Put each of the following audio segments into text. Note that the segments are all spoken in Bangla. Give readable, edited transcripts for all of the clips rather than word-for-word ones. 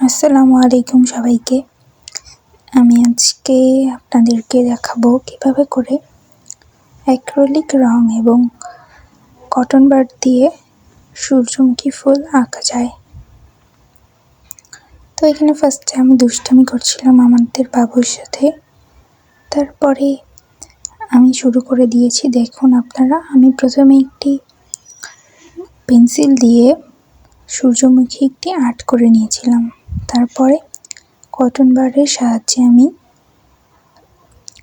আসসালামু আলাইকুম সবাইকে। আমি আজকে আপনাদেরকে দেখাবো কিভাবে করে অ্যাক্রিলিক রং এবং কটন বাড দিয়ে সূর্যমুখী ফুল আঁকা যায়। তো এখানে ফার্স্টে আমি দুষ্টামি করছিলাম আমাদের বাবুর সাথে, তারপরে আমি শুরু করে দিয়েছি। দেখুন আপনারা, আমি প্রথমে একটি পেন্সিল দিয়ে সূর্যমুখী একটি আর্ট করে নিয়েছিলাম। তারপরে কটন বাডের সাহায্যে আমি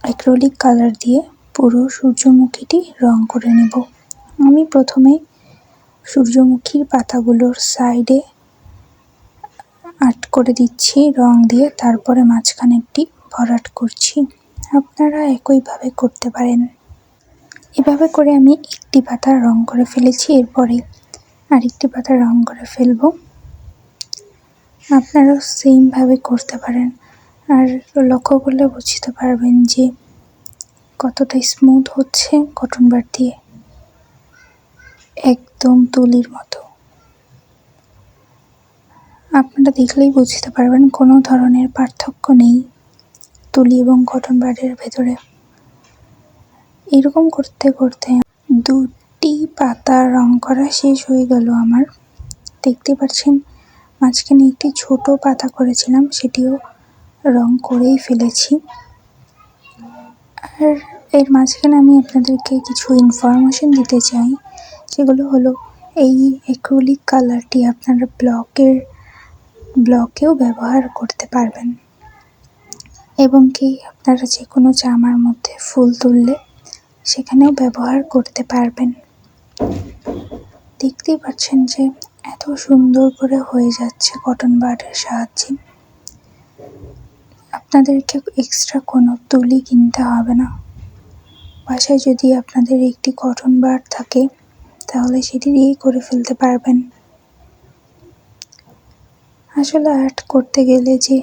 অ্যাক্রিলিক কালার দিয়ে পুরো সূর্যমুখীটি রং করে নেব। আমি প্রথমে সূর্যমুখীর পাতাগুলোর সাইডে আর্ট করে দিচ্ছি রং দিয়ে, তারপরে মাঝখানেরটি ভরাট করছি। আপনারা একইভাবে করতে পারেন। এভাবে করে আমি একটি পাতা রং করে ফেলেছি, এরপরে আরেকটি পাতা রং করে ফেলব। আপনারাও সেমভাবে করতে পারেন, আর লক্ষ্য করলে বুঝতে পারবেন যে কতটা স্মুথ হচ্ছে কটন বাড দিয়ে, একদম তুলির মতো। আপনারা দেখলেই বুঝতে পারবেন কোনো ধরনের পার্থক্য নেই তুলি এবং কটন বাডের ভেতরে। এরকম করতে করতে দুটি পাতা রং করা শেষ হয়ে গেল আমার। দেখতে পাচ্ছেন মাঝখানে একটি ছোট পাতা করেছিলাম, সেটিও রং করেই ফেলেছি। আর এর মাঝখানে আমি আপনাদেরকে কিছু ইনফরমেশন দিতে চাই, সেগুলো হলো এই অ্যাক্রিলিক কালারটি আপনারা ব্লকেও ব্যবহার করতে পারবেন, এবং কি আপনারা যে কোনো জামার মধ্যে ফুল তুললে সেখানেও ব্যবহার করতে পারবেন। দেখতেই পাচ্ছেন যে এত সুন্দর করে হয়ে যাচ্ছে কটন বাডের সাহায্যে। আপনাদেরকে এক্সট্রা কোনো তুলি কিনতে হবে না। বাসায় যদি আপনাদের একটি কটন বাড থাকে তাহলে সেটি দিয়েই করে ফেলতে পারবেন। আসলে আর্ট করতে গেলে যে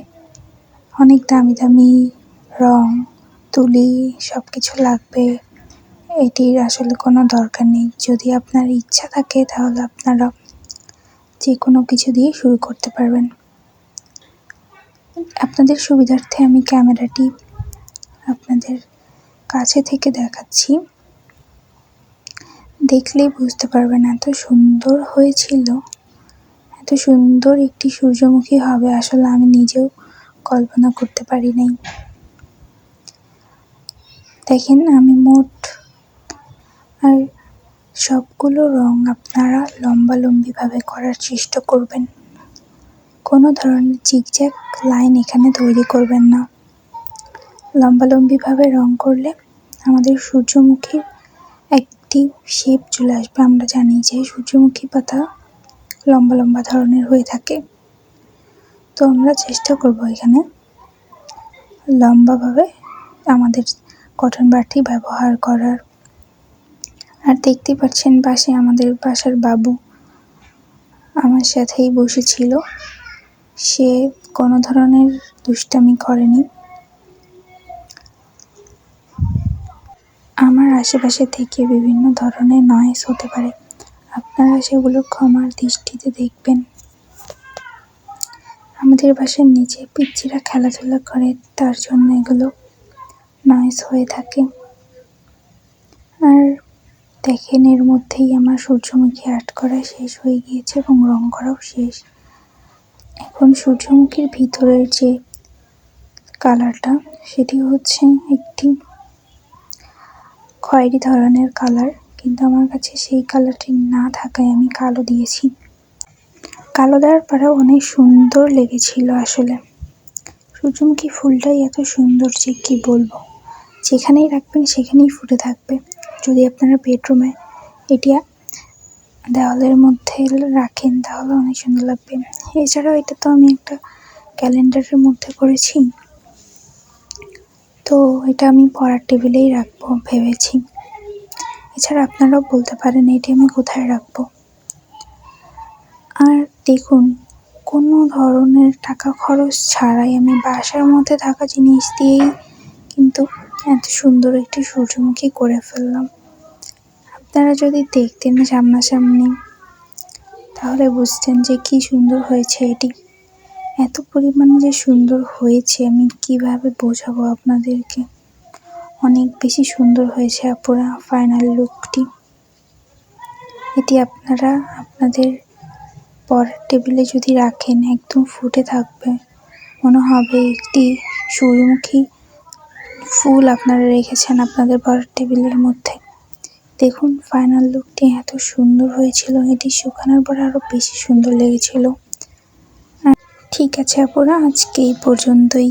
অনেক দামি দামি রং, তুলি সব কিছু লাগবে, এটির আসলে কোনো দরকার নেই। যদি আপনার ইচ্ছা থাকে তাহলে আপনারা যে কোনো কিছু দিয়ে শুরু করতে পারবেন। আপনাদের সুবিধার্থে আমি ক্যামেরাটি আপনাদের কাছে থেকে দেখাচ্ছি, দেখলেই বুঝতে পারবেন এত সুন্দর হয়েছিল। এত সুন্দর একটি সূর্যমুখী হবে আসলে আমি নিজেও কল্পনা করতে পারি নাই। দেখেন আমি আর সবগুলো রং আপনারা লম্বালম্বিভাবে করার চেষ্টা করবেন। কোনো ধরনের জিগজ্যাগ লাইন এখানে তৈরি করবেন না। লম্বালম্বিভাবে রং করলে আমাদের সূর্যমুখীর একটি শেপ চলে আসবে। আমরা জানি যে সূর্যমুখী পাতা লম্বা লম্বা ধরনের হয়ে থাকে, তো আমরা চেষ্টা করব এখানে লম্বাভাবে আমাদের কটন বাডটি ব্যবহার করার। আর দেখতে পাচ্ছেন পাশে আমাদের বাসার বাবু আমার সাথেই বসেছিল, সে কোনো ধরনের দুষ্টামি করেনি। আমার আশেপাশে থেকে বিভিন্ন ধরনের নয়েজ হতে পারে, আপনারা সেগুলো ক্ষমার দৃষ্টিতে দেখবেন। আমাদের বাসার নিচে পিচ্চিরা খেলাধুলা করে, তার জন্য এগুলো নয়েজ হয়ে থাকে। আর দেখেন এর মধ্যেই আমার সূর্যমুখী আর্ট করা শেষ হয়ে গিয়েছে এবং রং করাও শেষ। এখন সূর্যমুখীর ভিতরের যে কালারটা সেটি হচ্ছে একটি খয়েরি ধরনের কালার, কিন্তু আমার কাছে সেই কালারটি না থাকায় আমি কালো দিয়েছি। কালো দেওয়ার পরেও অনেক সুন্দর লেগেছিল। আসলে সূর্যমুখী ফুলটাই এত সুন্দর যে কি বলবো, যেখানেই রাখবেন সেখানেই ফুটে থাকবে। যদি আপনারা বেডরুমে এটি দেওয়ালের মধ্যে রাখেন তাহলে অনেক সুন্দর লাগবে। এছাড়াও এটা তো আমি একটা ক্যালেন্ডারের মধ্যে করেছি, তো এটা আমি পড়ার টেবিলেই রাখবো ভেবেছি। এছাড়া আপনারাও বলতে পারেন এটি আমি কোথায় রাখবো। আর দেখুন, কোনো ধরনের টাকা খরচ ছাড়াই আমি বাসার মধ্যে থাকা জিনিস দিয়েই কিন্তু এত সুন্দর একটি সূর্যমুখী করে ফেললাম। আপনারা যদি দেখতেন সামনাসামনি তাহলে বুঝতেন যে কি সুন্দর হয়েছে এটি। এত পরিমাণে যে সুন্দর হয়েছে আমি কিভাবে বোঝাবো আপনাদেরকে। অনেক বেশি সুন্দর হয়েছে আপুরা ফাইনাল লুকটি। এটি আপনারা আপনাদের পরের টেবিলে যদি রাখেন একদম ফুটে থাকবে, মনে হবে একটি সূর্যমুখী ফুল আপনারা রেখেছেন আপনাদের পরের টেবিলের মধ্যে। দেখুন ফাইনাল লুকটি এত সুন্দর হয়েছিল, এটি শুকানোর পর আরো বেশি সুন্দর লেগেছিল। ঠিক আছে আপুরা, আজকে এই পর্যন্তই।